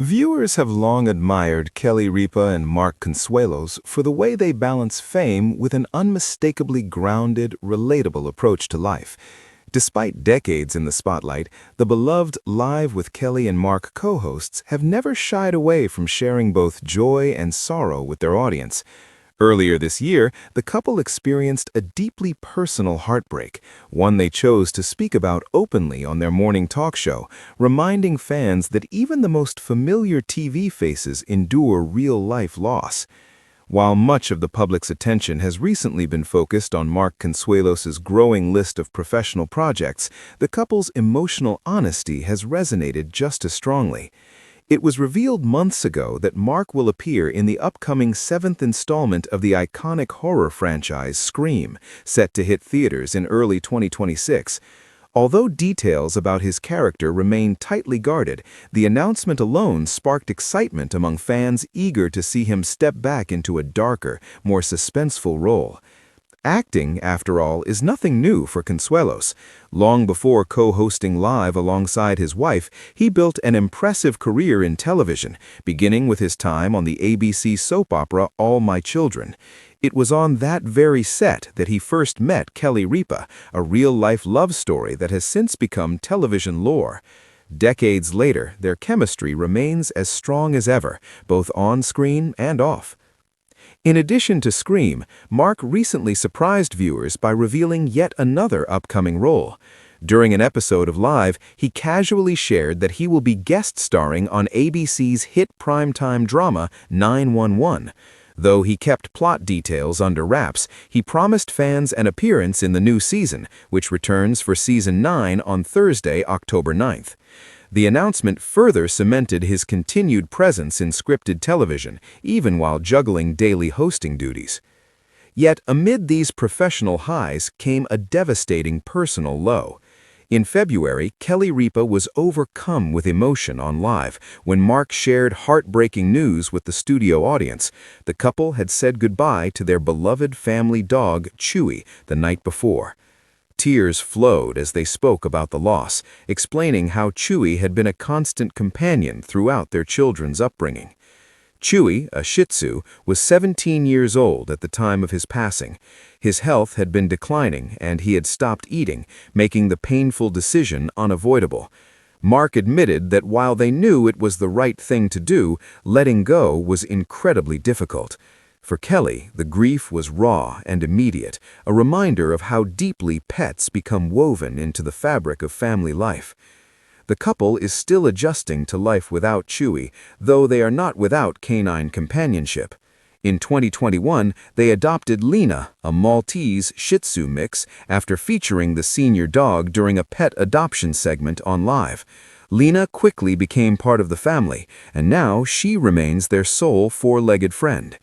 Viewers have long admired Kelly Ripa and Mark Consuelos for the way they balance fame with an unmistakably grounded, relatable approach to life. Despite decades in the spotlight, the beloved Live with Kelly and Mark co-hosts have never shied away from sharing both joy and sorrow with their audience. Earlier this year, the couple experienced a deeply personal heartbreak, one they chose to speak about openly on their morning talk show, reminding fans that even the most familiar TV faces endure real-life loss. While much of the public's attention has recently been focused on Mark Consuelos's growing list of professional projects, the couple's emotional honesty has resonated just as strongly. It was revealed months ago that Mark will appear in the upcoming seventh installment of the iconic horror franchise Scream, set to hit theaters in early 2026. Although details about his character remain tightly guarded, the announcement alone sparked excitement among fans eager to see him step back into a darker, more suspenseful role. Acting, after all, is nothing new for Consuelos. Long before co-hosting Live alongside his wife, he built an impressive career in television, beginning with his time on the ABC soap opera All My Children. It was on that very set that he first met Kelly Ripa, a real-life love story that has since become television lore. Decades later, their chemistry remains as strong as ever, both on-screen and off. In addition to Scream, Mark recently surprised viewers by revealing yet another upcoming role. During an episode of Live, he casually shared that he will be guest starring on ABC's hit primetime drama 911. Though he kept plot details under wraps, he promised fans an appearance in the new season, which returns for Season 9 on Thursday, October 9th. The announcement further cemented his continued presence in scripted television, even while juggling daily hosting duties. Yet, amid these professional highs came a devastating personal low. In February, Kelly Ripa was overcome with emotion on Live when Mark shared heartbreaking news with the studio audience. The couple had said goodbye to their beloved family dog, Chewy, the night before. Tears flowed as they spoke about the loss, explaining how Chewy had been a constant companion throughout their children's upbringing. Chewy, a Shih Tzu, was 17 years old at the time of his passing. His health had been declining and he had stopped eating, making the painful decision unavoidable. Mark admitted that while they knew it was the right thing to do, letting go was incredibly difficult. For Kelly, the grief was raw and immediate, a reminder of how deeply pets become woven into the fabric of family life. The couple is still adjusting to life without Chewy, though they are not without canine companionship. In 2021, they adopted Lena, a Maltese Shih Tzu mix, after featuring the senior dog during a pet adoption segment on Live. Lena quickly became part of the family, and now she remains their sole four-legged friend.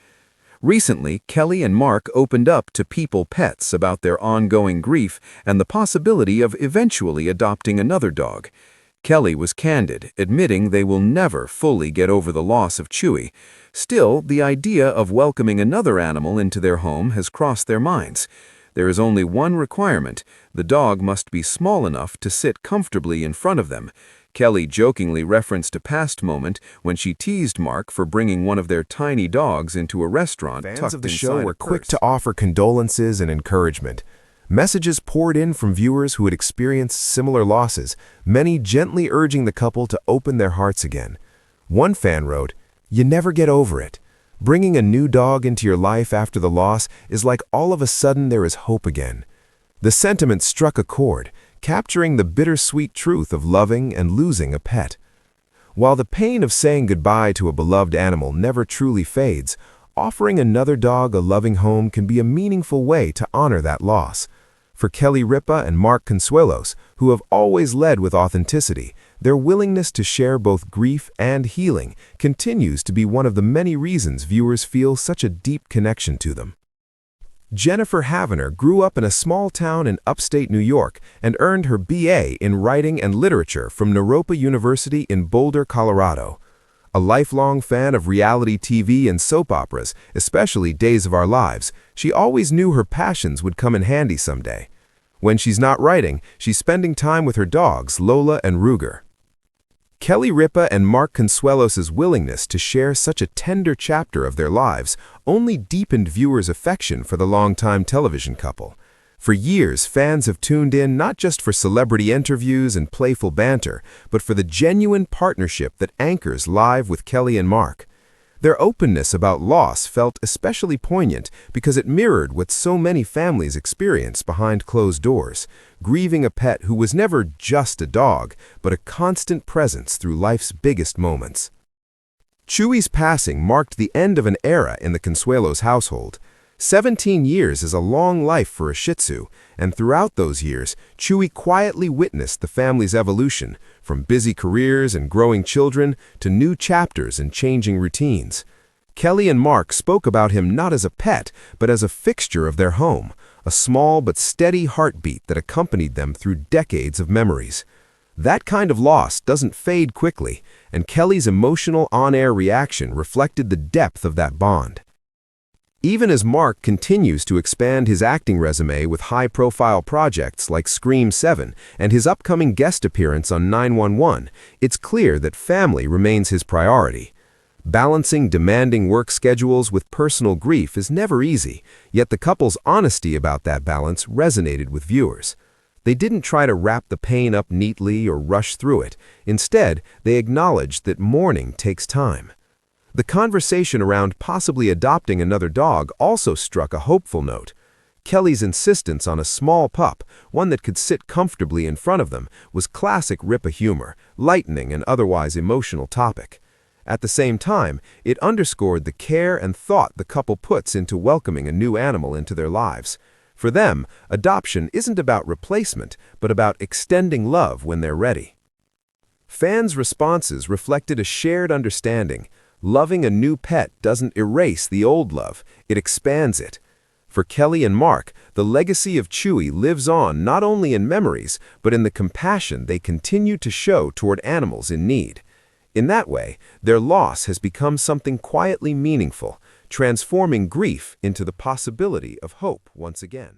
Recently, Kelly and Mark opened up to People Pets about their ongoing grief and the possibility of eventually adopting another dog. Kelly was candid, admitting they will never fully get over the loss of Chewy. Still, the idea of welcoming another animal into their home has crossed their minds. There is only one requirement: the dog must be small enough to sit comfortably in front of them. Kelly jokingly referenced a past moment when she teased Mark for bringing one of their tiny dogs into a restaurant tucked inside a purse. Fans of the show were quick to offer condolences and encouragement. Messages poured in from viewers who had experienced similar losses, many gently urging the couple to open their hearts again. One fan wrote, "You never get over it. Bringing a new dog into your life after the loss is like all of a sudden there is hope again." The sentiment struck a chord, capturing the bittersweet truth of loving and losing a pet. While the pain of saying goodbye to a beloved animal never truly fades, offering another dog a loving home can be a meaningful way to honor that loss. For Kelly Ripa and Mark Consuelos, who have always led with authenticity, their willingness to share both grief and healing continues to be one of the many reasons viewers feel such a deep connection to them. Jennifer Havener grew up in a small town in upstate New York and earned her BA in Writing and Literature from Naropa University in Boulder, Colorado. A lifelong fan of reality TV and soap operas, especially Days of Our Lives, she always knew her passions would come in handy someday. When she's not writing, she's spending time with her dogs, Lola and Ruger. Kelly Ripa and Mark Consuelos's willingness to share such a tender chapter of their lives only deepened viewers' affection for the longtime television couple. For years, fans have tuned in not just for celebrity interviews and playful banter, but for the genuine partnership that anchors Live with Kelly and Mark. Their openness about loss felt especially poignant because it mirrored what so many families experience behind closed doors, grieving a pet who was never just a dog, but a constant presence through life's biggest moments. Chewy's passing marked the end of an era in the Consuelos household. 17 years is a long life for a Shih Tzu, and throughout those years, Chewy quietly witnessed the family's evolution, from busy careers and growing children to new chapters and changing routines. Kelly and Mark spoke about him not as a pet, but as a fixture of their home, a small but steady heartbeat that accompanied them through decades of memories. That kind of loss doesn't fade quickly, and Kelly's emotional on-air reaction reflected the depth of that bond. Even as Mark continues to expand his acting resume with high-profile projects like Scream 7 and his upcoming guest appearance on 911, it's clear that family remains his priority. Balancing demanding work schedules with personal grief is never easy, yet the couple's honesty about that balance resonated with viewers. They didn't try to wrap the pain up neatly or rush through it. Instead, they acknowledged that mourning takes time. The conversation around possibly adopting another dog also struck a hopeful note. Kelly's insistence on a small pup, one that could sit comfortably in front of them, was classic Ripa humor, lightening an otherwise emotional topic. At the same time, it underscored the care and thought the couple puts into welcoming a new animal into their lives. For them, adoption isn't about replacement, but about extending love when they're ready. Fans' responses reflected a shared understanding. Loving a new pet doesn't erase the old love, it expands it. For Kelly and Mark, the legacy of Chewy lives on not only in memories, but in the compassion they continue to show toward animals in need. In that way, their loss has become something quietly meaningful, transforming grief into the possibility of hope once again.